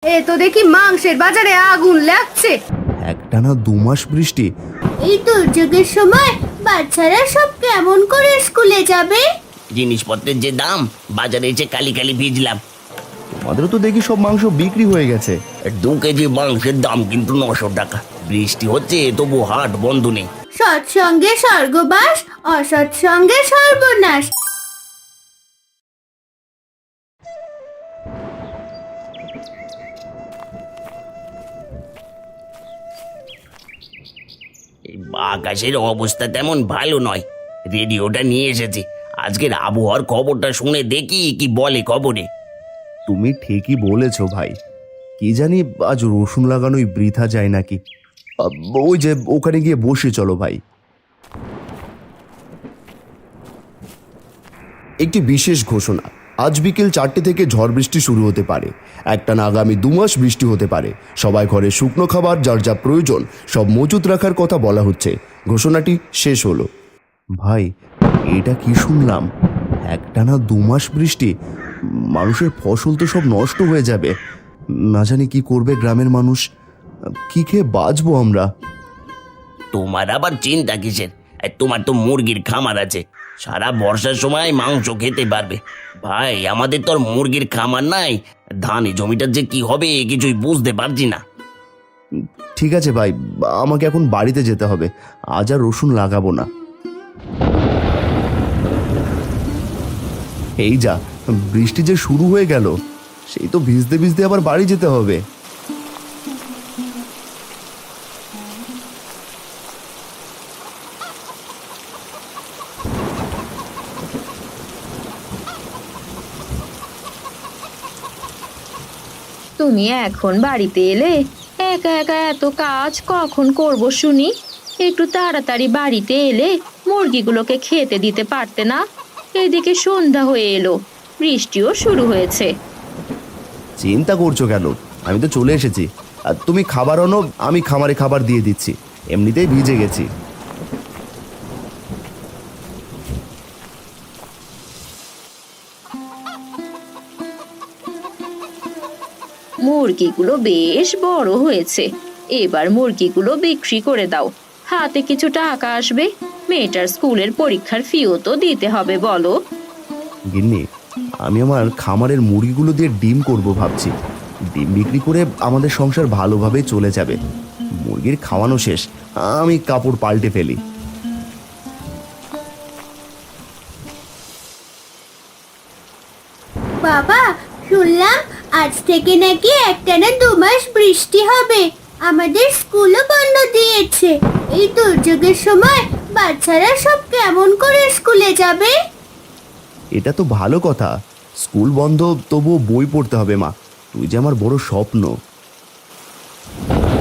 এ তো দেখি মাংসের বাজারে আগুন লাগছে। একটানা 2 মাস বৃষ্টি। এই দুর্যোগের সময় বাচ্চারা সব কেমন করে স্কুলে যাবে? জিনিসপত্রের যে দাম, বাজারে এসে কালি কালি ভিজলাম। আমাদেরও তো দেখি সব মাংস বিক্রি হয়ে গেছে। 2 কেজি মাংসের দাম কিন্তু 900 টাকা। বৃষ্টি হচ্ছে তবু হাট বন্ধ নেই। সৎসঙ্গে স্বর্গবাস, অসৎসঙ্গে সর্বনাশ। এই আকাশের অবস্থা তেমন ভালো নয়। রেডিওটা নিয়ে এসেছি, আজকের আবহাওয়ার খবরটা শুনে দেখি কি বলে খবরে। তুমি ঠিকই বলেছো ভাই। কি জানি আজ রসুন লাগানোই বৃথা যায় নাকি। ওই যে ওখানে গিয়ে বসে চলো ভাই। একটি বিশেষ ঘোষণা, আজ বিকেল 4টে থেকে ঝড় বৃষ্টি শুরু হতে পারে। একটানা আগামী 2 মাস বৃষ্টি হতে পারে। সবাই ঘরে শুকনো খাবার যার যা প্রয়োজন সব মজুত রাখার কথা বলা হচ্ছে। ঘোষণাটি শেষ হলো। ভাই, এটা কি শুনলাম? একটানা 2 মাস বৃষ্টি, মানুষের ফসল তো সব নষ্ট হয়ে যাবে। না জানি কি করবে গ্রামের মানুষ, কি খেয়ে বাঁচবো আমরা? তোমার আবার চিন্তা কিসের? তোমার তো মুরগির খামার আছে, সারা বর্ষার সময় মাংস খেতে পারবে। ভাই, আমাদের তো আর মুরগির খামার নাই। ধানে জমিটার যে কি হবে কিছুই বুঝতে পারছি না। ঠিক আছে ভাই, আমাকে এখন বাড়িতে যেতে হবে। আজ আর রসুন লাগাবো না। এই যা, বৃষ্টি যে শুরু হয়ে গেল, সেই তো ভিজতে ভিজতে আবার বাড়ি যেতে হবে। তুমি এখন বাড়িতে এলে? একা একা এত কাজ কখন করব শুনি? একটু তাড়াতাড়ি বাড়িতে এলে মুরগিগুলোকে খেতে দিতে পারতে না? এদিকে সন্ধ্যা হয়ে এলো, বৃষ্টিও শুরু হয়েছে। চিন্তা করছো কেন? আমি তো চলে এসেছি। আর তুমি খাবার আনো, আমি খামারে খাবার দিয়ে দিচ্ছি। এমনিতেই ভিজে গেছি। মুরগিগুলো বেশ বড় হয়েছে, এবার মুরগিগুলো বিক্রি করে দাও, হাতে কিছু টাকা আসবে। মেয়েটার স্কুলের পরীক্ষার ফিও তো দিতে হবে বলো। গিন্নি, আমি আমার খামারের মুরগিগুলো দিয়ে ডিম করব ভাবছি। ডিম বিক্রি করে আমাদের সংসার ভালোভাবে চলে যাবে। মুরগির খাওয়ানো শেষ, আমি কাপড় পাল্টে ফেলি। বাবা, শুনলাম আজ থেকে নাকি একটানা 2 মাস বৃষ্টি হবে। আমাদের স্কুলও বন্ধ দিয়েছে। এই দুর্যোগের সময় বাচ্চারা সব কেমন করে স্কুলে যাবে? এটা তো ভালো কথা। স্কুল বন্ধ, তবুও বই পড়তে হবে মা। তুই যে আমার বড় স্বপ্ন।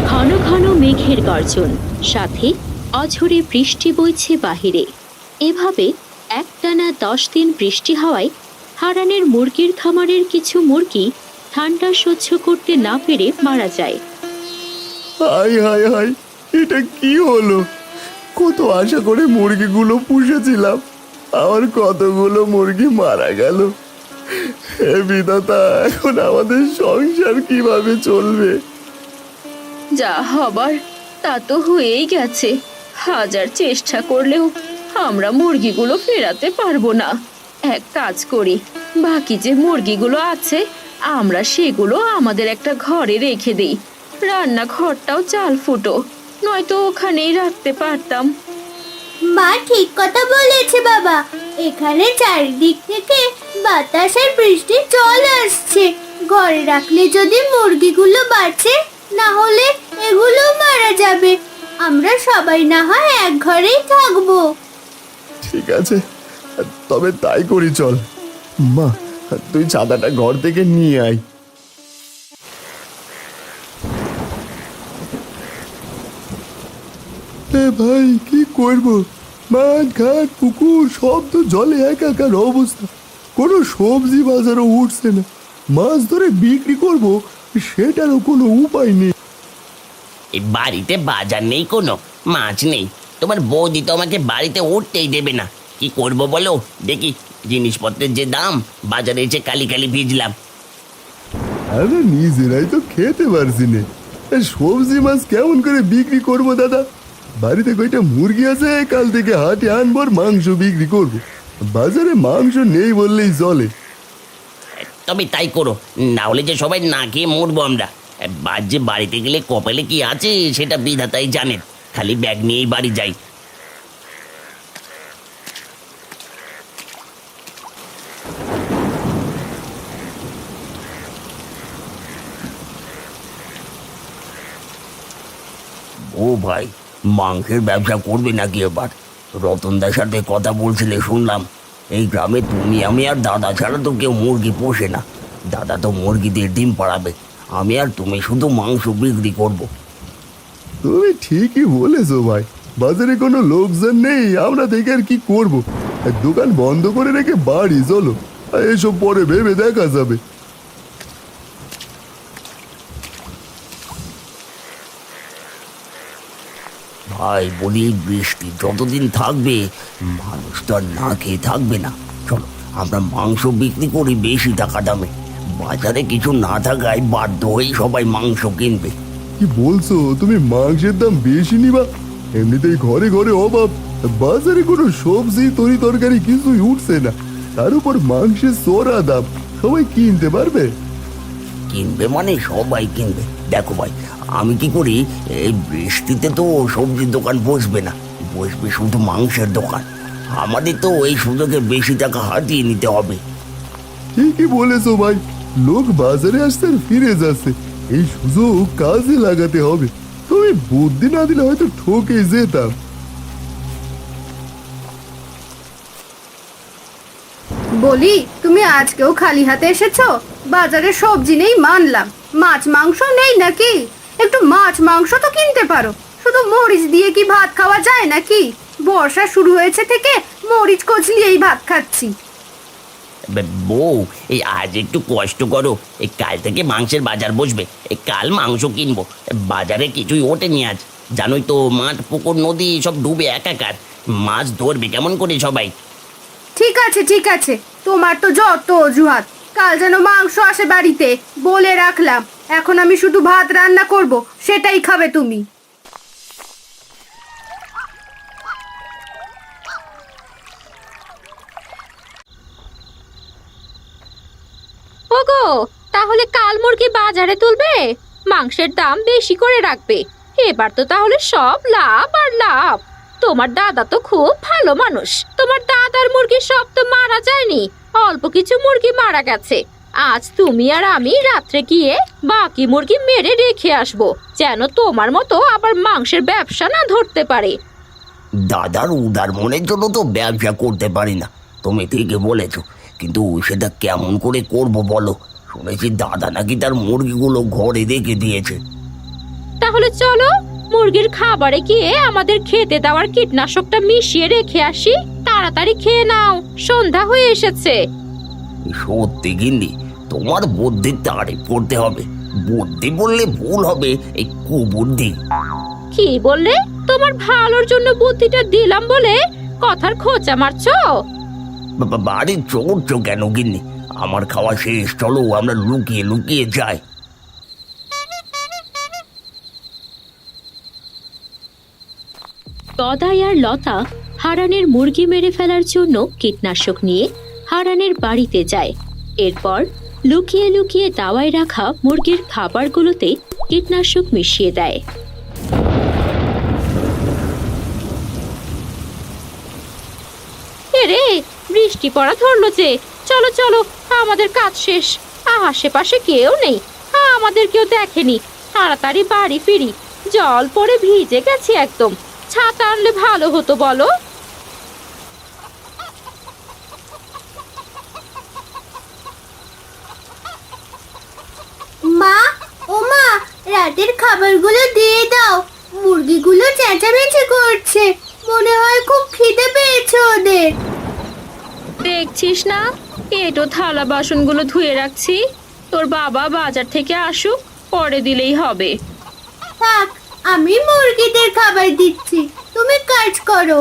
ঘন ঘন মেঘের গর্জন, সাথে অঝরে বৃষ্টি বইছে বাহিরে। এভাবে একটানা 10 দিন বৃষ্টি হওয়ায় হারানের মুরগির খামারের কিছু মুরগি ঠান্ডা সহ্য করতে না পেরে মারা যায়। হাই হাই হাই, এটা কি হলো? কত আশা করে মুরগিগুলো পুষেছিলাম, আমার কতগুলো মুরগি মারা গেল। হে বিধাতা, এখন আমাদের সংসার কিভাবে চলবে? যা হবার তা তো হয়েই গেছে। হাজার চেষ্টা করলেও আমরা মুরগিগুলো ফেরাতে পারবো না। এক কাজ করি, বাকি যে মুরগিগুলো আছে আমরা সেগুলো আমাদের একটা ঘরে রেখে দেই। রান্নাঘরটাও চাল ফুটো, নয়তো ওখানেই রাখতে পারতাম। মা ঠিক কথা বলেছে বাবা। এখানে চারিদিক থেকে বাতাস আর বৃষ্টির জল আসছে। ঘরে রাখলে যদি মুরগিগুলো বাঁচে, না হলে এগুলো মারা যাবে। আমরা সবাই না হয় এক ঘরেই থাকবো। ঠিক আছে, তবে তাই করি চল। মা, তুই ছাতাটা ঘর থেকে নিয়ে আয়। ভাই, কি করব? মাঠ ঘাট পুকুর সব তো জলে একাকার অবস্থা। কোনো সবজি বাজারও উঠছে না। মাছ ধরে বিক্রি করব, সেটারও কোনো উপায় নেই। এই বাড়িতে বাজার নেই, কোনো মাছ নেই। তোমার বৌদি তো আমাকে বাড়িতে উঠতেই দেবে না। কি করব বলো দেখি? জিনিসপত্রের যে দাম, বাজারে এসে কালি কালি ভিজলাম। আমরা নিজেরাই তো খেতে পারছি না, সবজি মাছ কেমন করে বিক্রি করবো দাদা? বাড়িতে কয়টা মুরগি আছে, কাল থেকে হাটে আনবো আর মাংস বিক্রি করব। বাজারে মাংস নেই বললেই চলে। তবে তাই করো, না হলে যে সবাই না খেয়ে মরবো আমরা। যে বাড়িতে গেলে কপালে কি আছে সেটা বিধাতাই জানেন। খালি ব্যাগ নিয়েই বাড়ি যাই। ও ভাই, মাংসের ব্যবসা করবে নাকি এবার? রতনদার সাথে কথা বলছিলে শুনলাম। এই গ্রামে তুমি, আমি আর দাদা ছাড়া তো কেউ মুরগি পোষে না। দাদা তো মুরগিদের ডিম পাড়াবে, আমি আর তুমি শুধু মাংস বিক্রি করব। তুমি ঠিকই বলেছো ভাই, বাজারে কোনো লোকজন নেই, আমরা দেখে আর কি করব? দোকান বন্ধ করে রেখে বাড়ি চলো, এসব পরে ভেবে দেখা যাবে। ভাই বলি, বৃষ্টি যতদিন থাকবে মানুষ তো আর না খেয়ে থাকবে না। চলো আমরা মাংস বিক্রি করি বেশি টাকা দামে। বাজারে কিছু না থাকায় বাধ্য হয়েই সবাই মাংস কিনবে। কি বলছো তুমি? মাংসের দাম বেশি নিবা? এমনিতেই ঘরে ঘরে অভাব, বাজারে কোনো সবজি তরি তরকারি কিছুই উঠছে না, তার উপর মাংসের চড়া দাম, সবাই কিনতে পারবে? কিনবে মানে সবাই কিনবে। দেখো ভাই, আমি কি করি, এই বৃষ্টিতে তো সবজির দোকান বসবে না, বসবে শুধু মাংসের দোকান। আমাদের তো এই সুযোগে বেশি টাকা হাতিয়ে নিতে হবে। ঠিকই বলেছো ভাই, লোক বাজারে আসতে আর ফিরে যাচ্ছে, এই সুযোগ কাজে লাগাতে হবে। তুমি বুদ্ধি না দিলে হয়তো ঠকে যেতাম। বলি, তুমি আজকেও খালি হাতে এসেছো? বাজারে সবজি নেই মানলাম, মাছ মাংস নেই নাকি? একটু মাছ মাংস তো কিনতে পারো। শুধু মরিচ দিয়ে কি ভাত খাওয়া যায় নাকি? বর্ষা শুরু হয়েছে থেকে মরিচ কচলিয়েই ভাত খাচ্ছি। বউ, এই আজ একটু কষ্ট করো, এই কাল থেকে মাংসের বাজার বসবে। এই কাল মাংস কিনবো। বাজারে কিছুই ওঠেনি আজ, জানোই তো, মাঠ পুকুর নদী সব ডুবে একাকার। মাছ ধরবে কেমন করে সবাই? ঠিক আছে ঠিক আছে, তোমার তো যত অজুহাত। কাল যেন মাংস আসে বাড়িতে, বলে রাখলাম। এখন আমি শুধু ভাত রান্না করব, সেটাই খাবে তুমি। ওগো, তাহলে কাল মুরগি বাজারে তুলবে, মাংসের দাম বেশি করে রাখবে। এবার তো তাহলে সব লাভ আর লাভ। তোমার দাদা তো খুব ভালো মানুষ, তোমার দাদার মুরগি সব তো মারা যায়নি, অল্প কিছু মুরগি মারা গেছে। আজ তুমি আর আমি রাত্রে গিয়ে বাকি মুরগি মেরে রেখে আসবো, যেন তোমার মতো আবার মাংসের ব্যবসা না ধরতে পারে। দাদার উদার মনের জন্য তো ব্যবসা করতে পারি না, তুমি ঠিকই বলেছো। কিন্তু সেটা কেমন করে করব বলো? শুনেছি দাদা নাকি তার মুরগিগুলো ঘরে রেখে দিয়েছে। তাহলে চলো মুরগির খাবারে গিয়ে আমাদের খেতে দেওয়ার কীটনাশকটা মিশিয়ে রেখে আসি। তাড়াতাড়ি খেয়ে নাও, সন্ধ্যা হয়ে এসেছে। সত্যি গিন্নি, তোমার বুদ্ধির তারিফ করতে হবে। বুদ্ধি বললে ভুল হবে, এই কুবুদ্ধি। কি বললে? তোমার ভালোর জন্য বুদ্ধিটা দিলাম বলে কথার খোঁচা মারছো? বাড়ি চড়ছো কেন গিন্নি? আমার খাওয়া শেষ, চলো আমরা লুকিয়ে লুকিয়ে যাই। গদাই আর লতা হারানের মুরগি মেরে ফেলার জন্য কীটনাশক নিয়ে হারানের বাড়িতে যায়। এরপর লুকিয়ে লুকিয়ে দাওয়ায় রাখা মুরগির খাবারগুলোতে কীটনাশক মিশিয়ে দেয়। এরে, বৃষ্টি পড়া ধরলো যে, চলো চলো, আমাদের কাজ শেষ। আশেপাশে কেউ নেই, আমাদের কেউ দেখেনি। তাড়াতাড়ি বাড়ি ফিরি, জল পড়ে ভিজে গেছি একদম। ছাতা আনলে ভালো হতো বলো। মা, ও মা, রাতের খাবারগুলো দিয়ে দাও। মুরগিগুলো চেঁচামেচি করছে, মনে হয় খুব খিদে পেয়েছে ওদের। দেখছিস না, এটো থালা বাসনগুলো ধুয়ে রাখছি। তোর বাবা বাজার থেকে আসুক, পরে দিলেই হবে। থাক, আমি মুরগিদের খাবার দিচ্ছি, তুমি কাজ করো।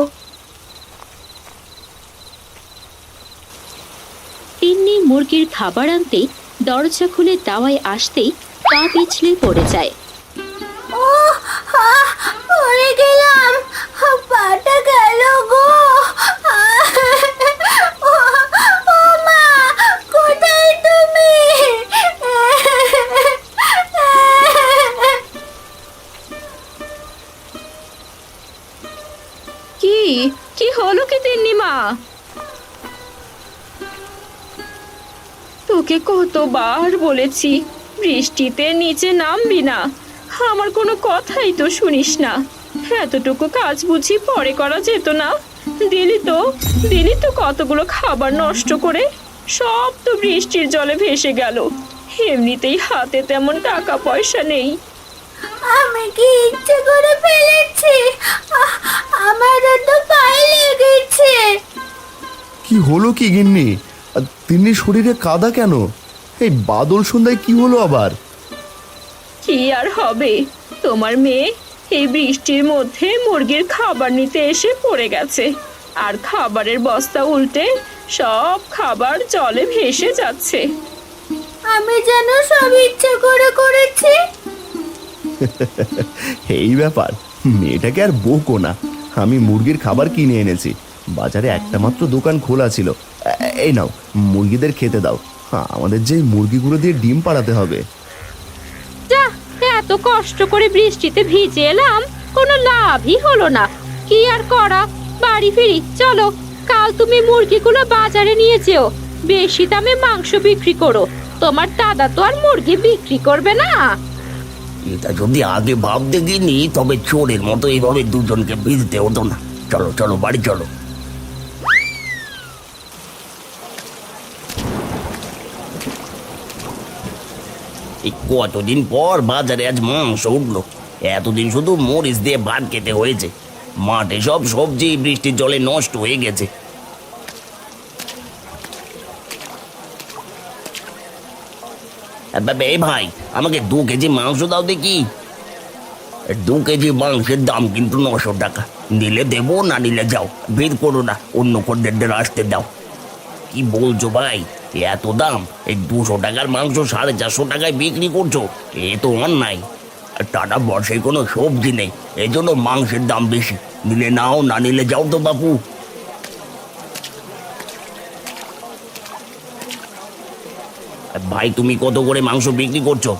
তিন্নি মুরগির খাবার আনতে দরজা খুলে দাওয়ায় আসতেই পা পিছলে পড়ে যায়। ও পড়ে গেলাম, পাটা গেল গো। ও ও মা, কোথায় তুমি? কি কি হলো কি তিন্নি মা? তোকে কতবার বলেছি বৃষ্টিতে নিচে নামবি না, আমার কোনো কথাই তো শুনিস না। এতটুকু কাজ বুঝি পরে করা যেত না? দিলি তো কতগুলো খাবার নষ্ট করে, সব তো বৃষ্টির জলে ভেসে গেল। এমনিতেই হাতে তেমন টাকা পয়সা নেই। আমি কি ইচ্ছে করে ফেলেছি? আমারও তো পায়ে লেগেছে। কি হলো কি গিন্নি? আর তিন্নির শরীরে কাদা কেন? এই বাদল সন্ধ্যায় কি হলো আবার? কি আর হবে, তোমার মেয়ে এই বৃষ্টির মধ্যে মুরগির খাবার নিতে এসে পড়ে গেছে, আর খাবারের বস্তা উল্টে সব খাবার জলে ভেসে যাচ্ছে। আমি যেন সব ইচ্ছে করে করেছি। এই ব্যাপার, মেয়েটাকে আর বকো না। আমি মুরগির খাবার কিনে এনেছি, বাজারে একটা মাত্র দোকান খোলা ছিল। এই নাও, মুরগিদের খেতে দাও। আমাদের যে মুরগিগুলো দিয়ে ডিম পাড়াতে হবে। যা, এত কষ্ট করে বৃষ্টিতে ভিজে এলাম, কোনো লাভই হলো না। কি আর করা, বাড়ি ফিরি চলো। কাল তুমি মুরগিগুলো বাজারে নিয়ে যেও, বেশি দামে মাংস বিক্রি করো। তোমার দাদা তো আর মুরগি বিক্রি করবে না। এটা যদি আগে ভাবতে গিনি, তবে চোরের মতো এইভাবে দুজনকে ভিজতে হতো না। চলো চলো, বাড়ি চলো। এই কতদিন পর বাজারে আজ মাংস উঠলো। এতদিন শুধু মরিচ দিয়ে ভাত খেতে হয়েছে। মাঠে সব সবজি বৃষ্টির জলে নষ্ট হয়ে গেছে। এই ভাই, আমাকে 2 কেজি মাংস দাও দেখি। 2 কেজি মাংসের দাম কিন্তু 900 টাকা। নিলে দেবো, না নিলে যাও, ভিড় করো না, অন্য খদ্দেরদের আসতে দাও। কি বলছো ভাই, এত দাম? এই 200 টাকার মাংস 450 টাকায় বিক্রি করছো, এ তো অন্যায়। আর টাটা বর্ষায় কোনো সবজি নেই, এই জন্য মাংসের দাম বেশি। নিলে নাও, না নিলে যাও তো বাপু। ভাই, তুমি কত করে মাংস বিক্রি করছো?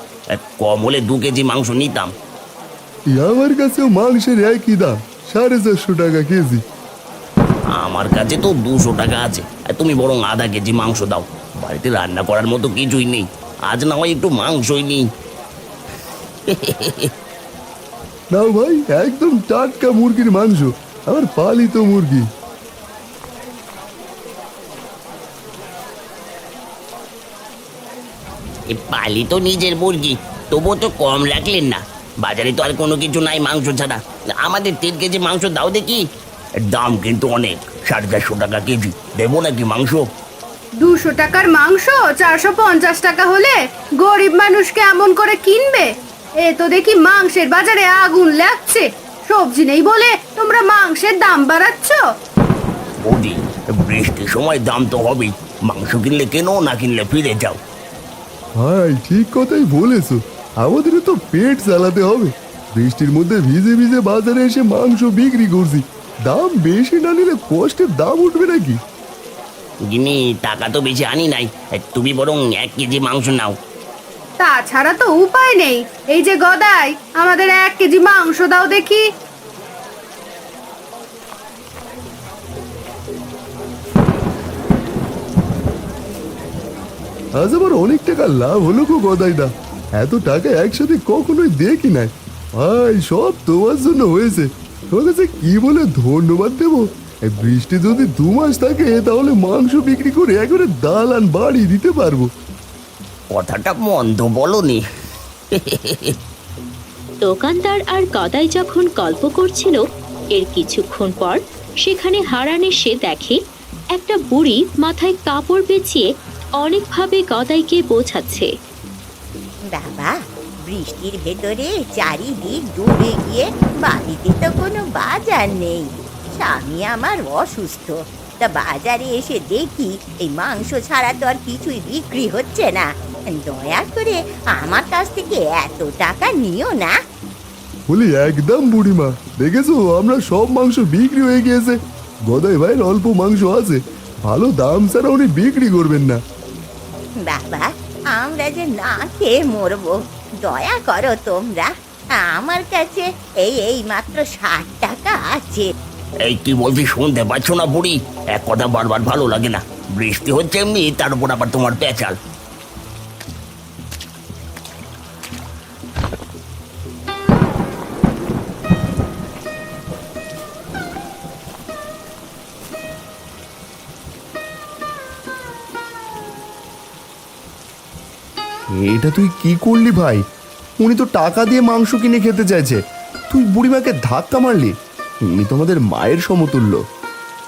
কম হলে 2 কেজি মাংস নিতাম। আমার কাছেও মাংসের একই দাম, 450 টাকা কেজি। আমার কাছে তো 200 টাকা আছে। তুমি বরং আধা কেজি মাংস দাও, বাড়িতে রান্না করার মতো কিছুই নেই। আজ না হয় একটু মাংসই নেই। নাও ভাই, একদম টাটকা মুরগির মাংস, আমার পালিত মুরগি। পালি তো নিজের মুরগি, তবুও তো কম রাখলেন না। বাজারে তো আর কোনো কিছু নাই মাংস ছাড়া। আমাদের 3 কেজি মাংস দাও দেখি। দাম কিন্তু অনেক, 450 টাকা কেজি। দেবো নাকি মাংস? 200 টাকার মাংস 450 টাকা হলে গরিব মানুষকে এমন করে কিনবে? এ তো দেখি মাংসের বাজারে আগুন লাগছে। সবজি নেই বলে তোমরা মাংসের দাম বাড়াচ্ছ। বৌদি, বৃষ্টির সময় দাম তো হবেই। মাংস কিনলে কেনো, না কিনলে ফিরে যাও। ভাই, ঠিক কথাই বলেছো, আমাদেরও তো পেট চালাতে হবে। বৃষ্টির মধ্যে ভিজে ভিজে বাজারে এসে মাংস বিক্রি করছি, দাম বেশি না নিলে কষ্টের দাম উঠবে নাকি? গিনি, টাকা তো বেশি আনি নাই। তুমি বরং 1 কেজি মাংস নাও। তাছাড়া তো উপায় নেই। এই যে গদাই, আমাদের 1 কেজি মাংস দাও দেখি। আজ আবার অনেক টাকা লাভ হলো গো গদাইদা, এত টাকা একসাথে কখনোই দেখি নাই। ভাই, সব তোমার জন্য হয়েছে। তোমার কাছে কি বলে ধন্যবাদ দেবো? এই বৃষ্টি যদি 2 মাস থাকে, তাহলে মাংস বিক্রি করে একবারে দালান বাড়ি দিতে পারবো। কথাটা মন্দ বলনি। দোকানদার আর গদাই যখন গল্প করছিল, এর কিছুক্ষণ পর সেখানে হারান এসে দেখে একটা বুড়ি মাথায় কাপড় পেঁচিয়ে অনেকভাবে গদাইকে বোঝাচ্ছে। বাবা, বৃষ্টির ভেতরে চারিদিক ডুবে গিয়ে বাড়িতে তো কোনো বাজার নেই। স্বামী আমার অসুস্থ, তা বাজারে এসে দেখি এই মাংস ছাড়া তো আর কিছুই বিক্রি হচ্ছে না। দয়া করে আমার কাছ থেকে এত টাকা নিও না। বলি একদম বুড়িমা, দেখেছো আমরা সব মাংস বিক্রি হয়ে গিয়েছে। গদাই ভাইয়ের অল্প মাংস আছে, ভালো দাম ছাড়া উনি বিক্রি করবেন না। বাবা, আমরা যে না খেয়ে মরবো, দয়া করো তোমরা। আমার কাছে এই মাত্র 60 টাকা আছে। এই কি বলছি শুনতে পাচ্ছ না বুড়ি? এক কথা বারবার ভালো লাগে না। বৃষ্টি হচ্ছে এমনি, তার উপর আবার তোমার পেঁচাল। এটা তুই কি করলি ভাই? উনি তো টাকা দিয়ে মাংস কিনে খেতে চাইছে, তুই বুড়িমাকে ধাক্কা মারলি। উনি তো আমাদের মায়ের সমতুল্য।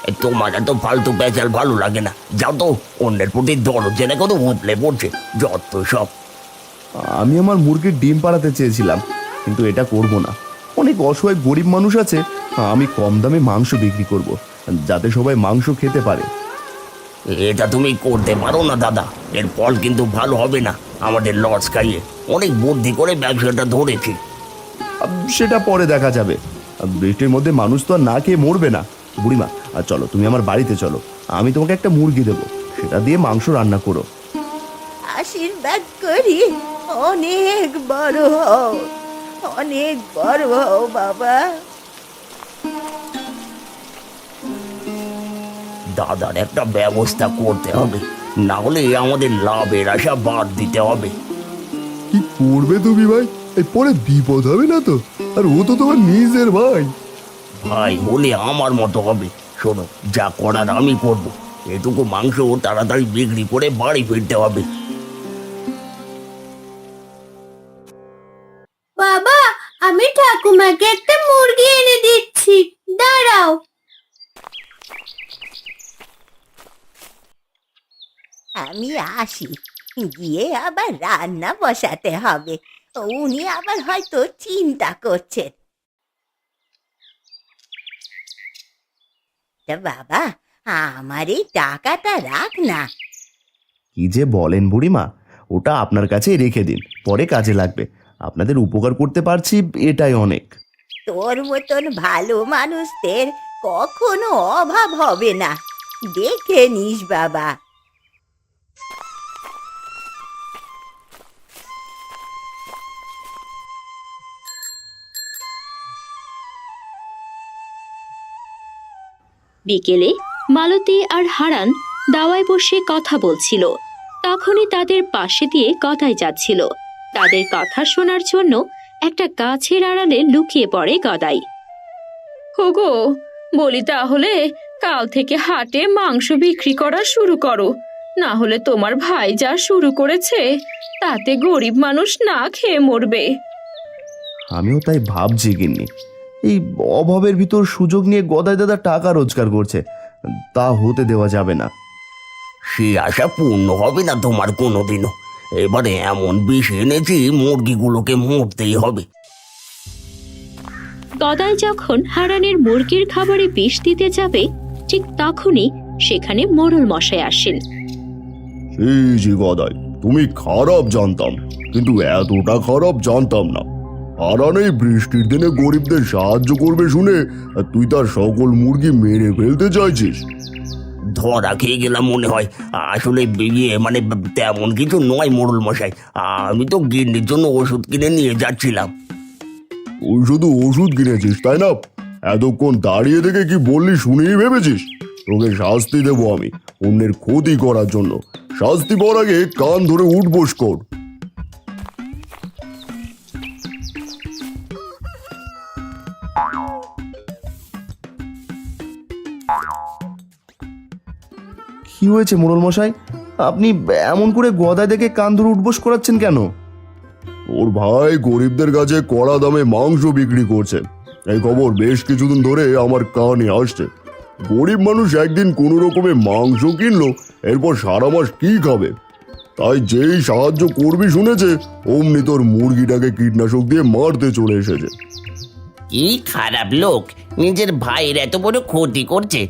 এই তোমার এত ফালতু পেঁচাল ভালো লাগে না। যাও তো, অন্যের প্রতি দরদ জেনে কত উতলে পড়ছে, যত সব। আমি আমার মুরগির ডিম পাড়াতে চেয়েছিলাম, কিন্তু এটা করব না। অনেক অসহায় গরিব মানুষ আছে, আমি কম দামে মাংস বিক্রি করব, যাতে সবাই মাংস খেতে পারে। এটা তুমি করতে পারো না দাদা, এর ফল কিন্তু ভালো হবে না। আমাদের লস খাইয়ে অনেক বুদ্ধি করে ব্যবসাটা ধরেছি। সেটা পরে দেখা যাবে। বৃষ্টির মধ্যে মানুষ তো আর না খেয়ে মরবে না। বুড়িমা, চলো তুমি আমার বাড়িতে চলো, আমি তোমাকে একটা মুরগি দেবো, সেটা দিয়ে মাংস রান্না করো। আশীর্বাদ করি, অনেক বড় হও, অনেক বড় হও বাবা। দাদার একটা ব্যবস্থা করতে হবে, না হলে আমাদের লাভের আশা বাদ দিতে হবে। কি করবে তুমি ভাই? এই পরে বিপদ হবে না তো? আর ও তো তোমার নিজের ভাই। ভাই হলে আমার মতো হবে। শোনো, যা করার আমি করব। এটুকু মাংস তাড়াতাড়ি বিক্রি করে বাড়ি ফিরতে হবে। বাবা, আমি ঠাকুমাকে একটা মুরগি এনে দিচ্ছি, দাঁড়াও। আমি আসি, গিয়ে আবার রান্না বসাতে হবে। উনি আবার হয়তো চিন্তা করছেন। তা বাবা, আমার এই টাকাটা রাখ না। কি যে বলেন বুড়িমা, ওটা আপনার কাছেই রেখে দিন, পরে কাজে লাগবে। আপনাদের উপকার করতে পারছি, এটাই অনেক। তোর মতন ভালো মানুষদের কখনো অভাব হবে না, দেখে নিস বাবা। বিকেলে মালতী আর হারান দাওয়ায় বসে কথা বলছিল। তখনই তাদের পাশে দিয়ে গদাই যাচ্ছিল। তাদের কথা শোনার জন্য একটা গাছের আড়ালে লুকিয়ে পড়ে গদাই। ওগো, বলি তাহলে কাল থেকে হাটে মাংস বিক্রি করা শুরু করো, না হলে তোমার ভাই যা শুরু করেছে তাতে গরিব মানুষ না খেয়ে মরবে। আমিও তাই ভাবছি গিন্নি, এই অভাবের ভিতর সুযোগ নিয়ে গদাই দাদা টাকা রোজগার করছে, তা হতে দেওয়া যাবে না। সে আশা পূর্ণ হবে না তোমার কোনোদিনও। এবারে এমন বিষ এনেছি, মুরগিগুলোকে মরতেই হবে। গদাই যখন হারানের মুরগির খাবারে বিষ দিতে যাবে, ঠিক তখনই সেখানে মোড়ল মশাই আসেন। এই যে গদাই, তুমি খারাপ জানতাম, কিন্তু এতটা খারাপ জানতাম না। হারান এই বৃষ্টির দিনে গরিবদের সাহায্য করবে শুনে তুই তার সকল মুরগি মেরে ফেলতে চাইছিস। ধরা খেয়ে গেলাম মনে হয়। আসলে মানে তেমন কিছু নয় মোড়ল মশাই, আমি তো গিন্নির জন্য ওষুধ কিনে নিয়ে যাচ্ছিলাম। তুই শুধু ওষুধ কিনেছিস তাই না? এতক্ষণ দাঁড়িয়ে থেকে কি বললি শুনেই ভেবেছিস? তোকে শাস্তি দেবো আমি, অন্যের ক্ষতি করার জন্য। শাস্তি পাওয়ার আগে কান ধরে উঠবোস কর। কি হয়েছে মোড়ল মশাই? আপনি এমন করে গদায় দেখে কান ধরে উঠবোস করাচ্ছেন কেন? ওর ভাই গরিবদের কাছে কড়া দামে মাংস বিক্রি করছে, এই খবর বেশ কিছুদিন ধরে আমার কানে আসছে। গরিব মানুষ একদিন কোনো রকমে মাংস কিনলো, এরপর সারা মাস কি খাবে? তাই যেই সাহায্য করবি শুনেছে, অমনি তোর মুরগিটাকে কীটনাশক দিয়ে মারতে চলে এসেছে। কি খারাপ লোক, নিজের ভাইয়ের এত বড় ক্ষতি করছে।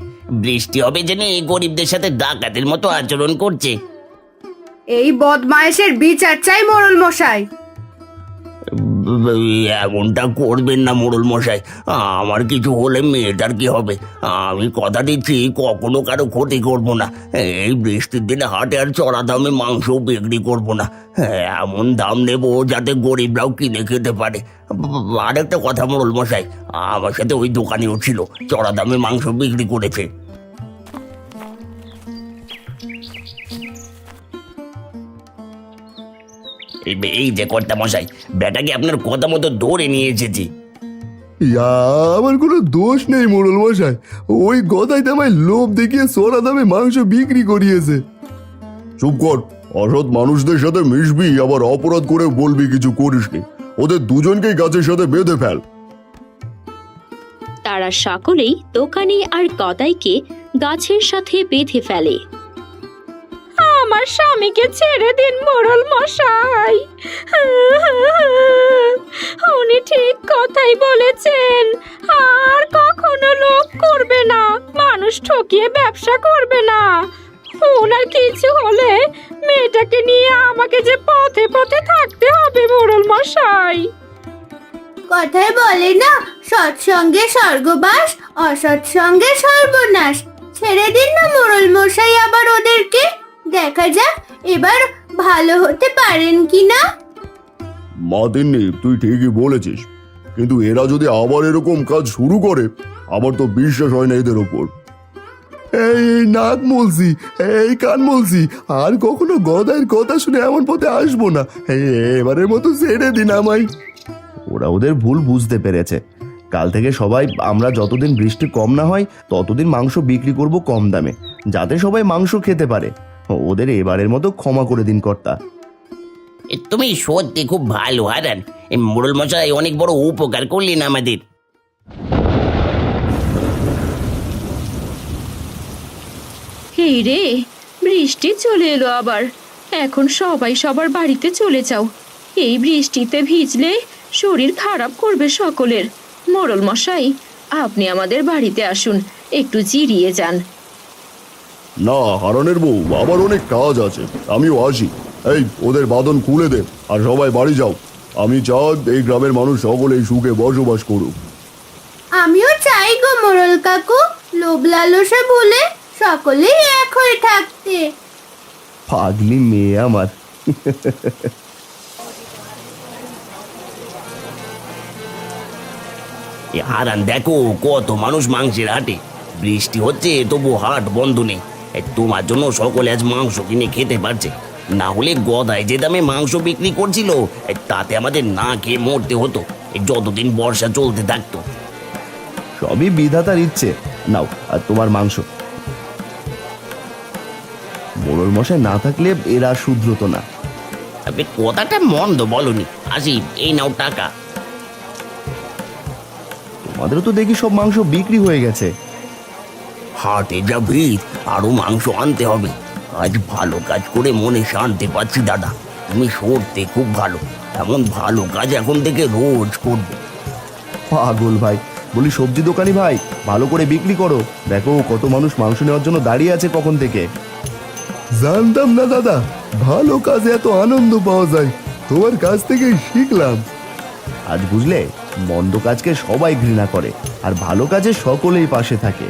বৃষ্টি হবে জেনে গরিবদের সাথে ডাকাতের মতো আচরণ করছে। এই বদমায়েশের বিচার চাই মোড়ল মশাই। এমনটা করবেন না মোড়ল মশাই, আমার কিছু হলে মেয়েটার কি হবে? আমি কথা দিচ্ছি কখনো কারো ক্ষতি করব না। এই বৃষ্টির দিনে হাটে আর চড়া দামে মাংস বিক্রি করব না। এমন দাম নেব যাতে গরিবরাও কিনে খেতে পারে। আরেকটা কথা মোড়ল মশাই, আমার সাথে ওই দোকানেও ছিল, চড়া দামে মাংস বিক্রি করেছে। এই যে কর্তা মশাই, বেটাকে আপনার কথা মতো ধরে নিয়ে এসেছি। আমার কোনো দোষ নেই মোড়ল মশাই, ওই গদাই আমায় লোভ দেখিয়ে সোনা দামে মাংস বিক্রি করিয়েছে। চুপ কর, অসৎ মানুষদের সাথে মিশবি আবার অপরাধ করে বলবি কিছু করিসনি। ওদের দুজনকেই গাছের সাথে বেঁধে ফেল। তারা সকলেই দোকানি আর গদাইকে গাছের সাথে বেঁধে ফেলে। আমার স্বামীকে ছেড়ে দিন মোড়ল মশাই, উনি ঠিক কথাই বলেছেন। আর কখনো লোভ করবে না, মানুষ ঠকিয়ে ব্যবসা করবে না। ওনার কিছু হলে মেয়েটাকে নিয়ে আমাকে যে পথে পথে থাকতে হবে মোড়ল মশাই। কথায় বলে না, সৎসঙ্গে স্বর্গবাস, অসৎসঙ্গে সর্বনাশ। ছেড়ে দিন না মোড়ল মশাই আবার ওদেরকে, দেখা যাক এবার ভালো হতে পারেন কিনা। মা তিন্নি, তুই ঠিকই বলেছিস, কিন্তু এরা যদি আবার এরকম কাজ শুরু করে, আমার তো বিশ্বাস হয় না এদের ওপর। এই নাক মলছি, এই কান মলছি, আর কখনো গদাইয়ের কথা শুনে এমন পথে আসবো না। এবারের মতো ছেড়ে দিন আমায়। ওরা ওদের ভুল বুঝতে পেরেছে। কাল থেকে সবাই আমরা যতদিন বৃষ্টি কম না হয় ততদিন মাংস বিক্রি করব কম দামে, যাতে সবাই মাংস খেতে পারে। ওদের এবারের মতো ক্ষমা করে দিন কর্তা। তুমি সত্যি খুব ভালো হারান, এই মোড়ল মশাই অনেক বড় উপকার করলেন আমাদের। এই রে, বৃষ্টি চলে এলো আবার। এখন সবাই সবার বাড়িতে চলে যাও। এই বৃষ্টিতে ভিজলে শরীর খারাপ করবে সকলের। মোড়ল মশাই, আপনি আমাদের বাড়িতে আসুন, একটু জিরিয়ে যান। না হারানের বউ, আবার অনেক কাজ আছে, আমিও আসি। এই ওদের বাঁধন খুলে দে আর সবাই বাড়ি যাও। আমি চাই এই গ্রামের মানুষ সকলেই সুখে বসবাস করুক। আমিও চাই গো মোড়ল কাকু, লোভ লালসা ভুলে সকলেই এক হয়ে থাকতে। পাগলি মেয়ে আমার। হারান দেখো কত মানুষ মাংসের হাটে, বৃষ্টি হচ্ছে তবু হাট বন্ধ নেই। তোমার জন্য সকলে আজ মাংস কিনে খেতে পারছে, না হলে গদায় যে দামে মাংস বিক্রি করছিল তাতে আমাদের না খেয়ে মরতে হতো যতদিন বর্ষা চলতে থাকতো। সবই বিধাতার ইচ্ছে। নাও আর তোমার মাংস। মোড়ল মশাই না থাকলে এরা শুধরতো না। কথাটা মন্দ বলনি, আসি এই নাও টাকা। তোমাদেরও তো দেখি সব মাংস বিক্রি হয়ে গেছে। হাটে যা ভিড়, আরো মাংস আনতে হবে। আজ ভালো কাজ করে মনে শান্তি পাচ্ছি দাদা, তুমি সত্যি খুব ভালো। এমন ভালো কাজ এখন থেকে রোজ করবে। পাগল ভাই, বলি সবজি দোকানি ভাই, ভালো করে বিক্রি করো। দেখো কত মানুষ মাংস নেওয়ার জন্য দাঁড়িয়ে আছে কখন থেকে। জানতাম না দাদা, ভালো কাজে এত আনন্দ পাওয়া যায়, তোমার কাছ থেকেই শিখলাম। আজ বুঝলে, মন্দ কাজকে সবাই ঘৃণা করে আর ভালো কাজে সকলেই পাশে থাকে।